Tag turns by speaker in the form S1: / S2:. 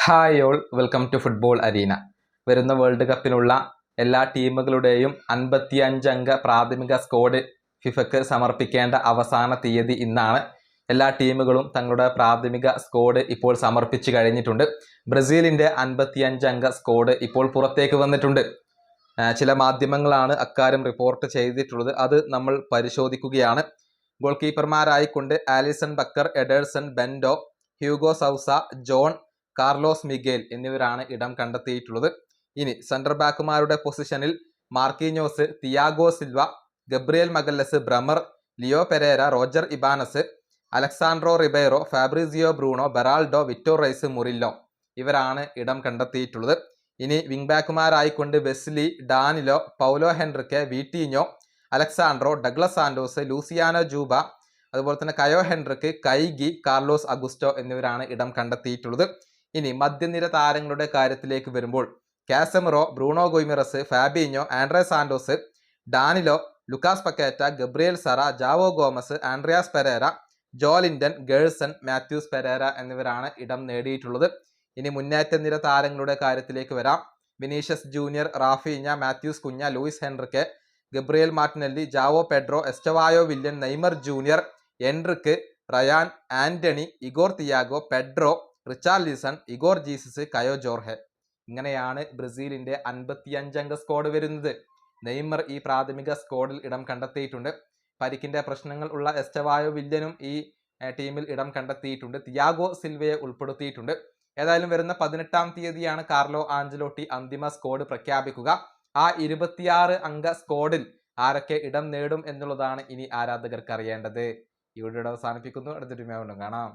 S1: Hi all, welcome to football arena. വരുന്ന world കപ്പിനുള്ള എല്ലാ ടീമുകളുടെയും 55 അംഗ പ്രാഥമിക സ്ക്വാഡ് ഫിഫയ്ക്ക് സമർപ്പിക്കേണ്ട അവസാന തീയതി ഇന്നാണ്. എല്ലാ ടീമുകളും തങ്ങളുടെ പ്രാഥമിക സ്ക്വാഡ് ഇപ്പോൾ സമർപ്പിച്ചു കഴിഞ്ഞിട്ടുണ്ട്. ബ്രസീലിൻ്റെ 55 അംഗ സ്ക്വാഡ് ഇപ്പോൾ പുറത്തേക്ക് വന്നിട്ടുണ്ട്. ചില മാധ്യമങ്ങളാണ് അക്കാര്യം റിപ്പോർട്ട് ചെയ്തിട്ടുള്ളത്. അത് നമ്മൾ പരിശോധിക്കുകയാണ്. ഗോൾ കീപ്പർമാരായിക്കൊണ്ട് Alisson Becker, Ederson, Bento, Hugo Souza, John, Carlos Miguel എന്നിവരാണ് ഇടം കണ്ടെത്തിയിട്ടുള്ളത്. ഇനി സെൻട്രൽ ബാക്കുമാരുടെ പൊസിഷനിൽ Marquinhos, Thiago Silva, Gabriel Magalhaes, Bremer, Leo Pereira, Roger Ibanez, Alexsandro Ribeiro, Fabricio Bruno, Beraldo, Vitor Reis, Murillo ഇവരാണ് ഇടം കണ്ടെത്തിയിട്ടുള്ളത്. ഇനി വിംഗ് ബാക്കുമാരായിക്കൊണ്ട് Wesley, Danilo, Paulo Henrique, Vitinho, Alexsandro, Douglas Santos, Luciano Juba, അതുപോലെ തന്നെ കയോ ഹെൻറിക്ക്, കൈഗി, കാർലോസ് അഗുസ്റ്റോ എന്നിവരാണ് ഇടം കണ്ടെത്തിയിട്ടുള്ളത്. ഇനി മധ്യനിര താരങ്ങളുടെ കാര്യത്തിലേക്ക് വരുമ്പോൾ Casemiro, Bruno Guimaraes, Fabinho, Andre Santos, Danilo, Lucas Paqueta, Gabriel Sara, Joao Gomes, Andreas Pereira, Joelinton, Gerson, Matheus Pereira എന്നിവരാണ് ഇടം നേടിയിട്ടുള്ളത്. ഇനി മുന്നേറ്റ നിര താരങ്ങളുടെ കാര്യത്തിലേക്ക് വരാം. Vinicius junior, Raphinha, Matheus Cunha, Luiz Henrique, Gabriel Martinelli, Joao Pedro, Estevao Willian, Neymar Junior, Endrick, Rayan, Antony, Igor Thiago, Pedro, Richarlison, Igor Jesus, Caio Jorge. ഇങ്ങനെയാണ് ബ്രസീലിന്റെ 55 അംഗ സ്ക്വാഡ് വരുന്നത്. നെയ്മർ ഈ പ്രാഥമിക സ്ക്വാഡിൽ ഇടം കണ്ടെത്തിയിട്ടുണ്ട്. പരിക്കിന്റെ പ്രശ്നങ്ങൾ ഉള്ള എസ്റ്റവായോ വില്യനും ഈ ടീമിൽ ഇടം കണ്ടെത്തിയിട്ടുണ്ട്. തിയാഗോ സിൽവയെ ഉൾപ്പെടുത്തിയിട്ടുണ്ട്. ഏതായാലും വരുന്ന 18-ാം തീയതിയാണ് കാർലോ ആഞ്ചലോട്ടി അന്തിമ സ്ക്വാഡ് പ്രഖ്യാപിക്കുക. ആ 26 അംഗ സ്ക്വാഡിൽ ആരൊക്കെ ഇടം നേടും എന്നുള്ളതാണ് ഇനി ആരാധകർക്ക് അറിയേണ്ടത്. ഈ വീഡിയോ അവസാനിപ്പിക്കുന്നു. അടുത്തൊരു വീഡിയോ കാണാം.